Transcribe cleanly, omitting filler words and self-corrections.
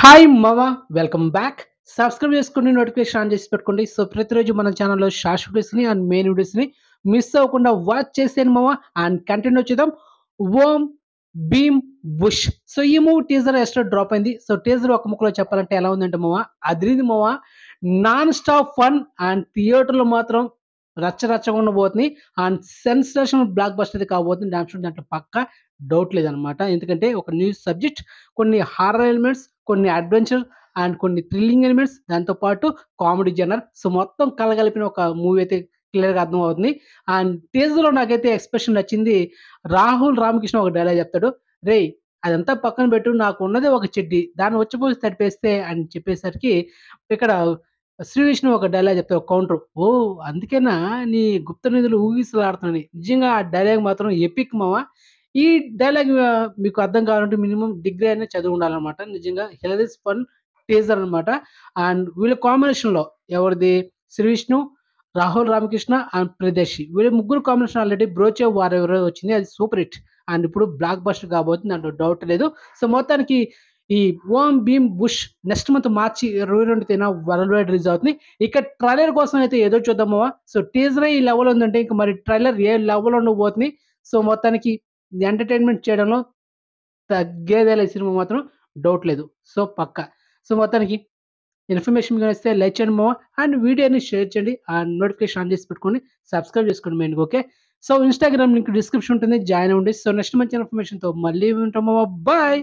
Hi మామ! Welcome back. Subscribe చేసుకొని notification on చేసి పెట్టుకోండి. సో, ప్రతిరోజు మన ఛానెల్‌లో షార్ట్స్ వీడియోస్‌ని అండ్ మెయిన్ వీడియోస్‌ని మిస్ అవ్వకుండా వాచ్ చేసేయండి మామ. అండ్ కంటెంట్ వచ్చేద్దాం. 'ఓం భీమ్ బుష్'. సో, ఈ మూవీ టీజర్ యెస్టర్‌డే డ్రాప్ అయింది. సో, టీజర్ ఒక ముక్కలో చెప్పాలంటే ఎలా ఉందంటే మామ, అదిరింది మామ. నాన్ స్టాప్ ఫన్ అండ్ థియేటర్‌లో మాత్రం రచ్చ రచ్చగా ఉండబోతుంది. అండ్ సెన్సేషనల్ బ్లాక్ బస్టర్ అయితే కాబోతుంది. దాంట్లో పక్కా డౌట్ లేదనమాట. ఎందుకంటే ఒక న్యూ సబ్జెక్ట్, కొన్ని హారర్ ఎలిమెంట్స్, కొన్ని అడ్వెంచర్ అండ్ కొన్ని థ్రిల్లింగ్ ఎలిమెంట్స్, దాంతో పాటు కామెడీ జనర్. సో, మొత్తం కలగలిపిన ఒక మూవీ అయితే క్లియర్‌గా అర్థమవుతుంది. అండ్ టీజర్‌లో నాకైతే ఎక్స్‌ప్రెషన్ నచ్చింది. రాహుల్ రామకృష్ణ ఒక డైలాగ్ చెప్తాడు. "రేయ్! అదంతా పక్కన పెట్టు. నాకున్నదే ఒక చెడ్డీ. దాన్ని ఉచ్చపోసి తడిపేస్తే" అని చెప్పేసరికి ఇక్కడ శ్రీ విష్ణు ఒక డైలాగ్ చెప్తాడు, ఒక కౌంటర్. "ఓహ్! అందుకేనా నీ గుప్త నిధులు ఊగిసలాడుతున్నాయని." నిజంగా ఆ డైలాగ్ మాత్రం ఎపిక్ మామ. ఈ డైలాగ్ మీకు అర్థం కావాలంటే మినిమమ్ డిగ్రీ అయినా చదివి ఉండాలనమాట. నిజంగా హిలరీస్ ఫన్ టీజర్ అనమాట. అండ్ వీళ్ళ కాంబినేషన్‌లో ఎవరిది 'శ్రీ విష్ణు', 'రాహుల్ రామకృష్ణ' అండ్ 'ప్రియదర్శి' వీళ్ళ ముగ్గురు కాంబినేషన్ ఆల్రెడీ 'బ్రోచే వారెవరో' వచ్చింది. అది సూపర్ హిట్. అండ్ ఇప్పుడు బ్లాక్ బస్టర్ కాబోతుంది. దాంట్లో డౌట్ లేదు. సో, మొత్తానికి ఈ 'ఓం భీమ్ బుష్' నెక్స్ట్ మంత్ మార్చి 22న వరల్డ్ వైడ్ రిలీజ్ అవుతుంది. ఇక ట్రైలర్ కోసం అయితే ఎదురు చూద్దాం మామ. సో, టీజరే ఈ లెవెల్ ఉందంటే ఇంక మరి ట్రైలర్ ఏ లెవెల్ ఉండబోతుంది. సో, మొత్తానికి ఎంటర్‌టైన్‌మెంట్ చేయడంలో తగ్గేదేలే ఈ సినిమా మాత్రం డౌట్ లేదు. సో, పక్కా. సో, మొత్తానికి ఇన్ఫర్మేషన్ మీకు నచ్చితే లైక్ చేయండి మామ. అండ్ వీడియోని షేర్ చేయండి. అండ్ నోటిఫికేషన్ ఆన్ చేసి పెట్టుకొని సబ్స్క్రైబ్ చేసుకోండి మెయిన్‌గా. Okay. So, Instagram link description ఉంటుంది. జాయిన్ అవ్వండి. సో, నెక్స్ట్ మంచి ఇన్ఫర్మేషన్‌తో మళ్ళీ ఉంటాం మామ. బాయ్.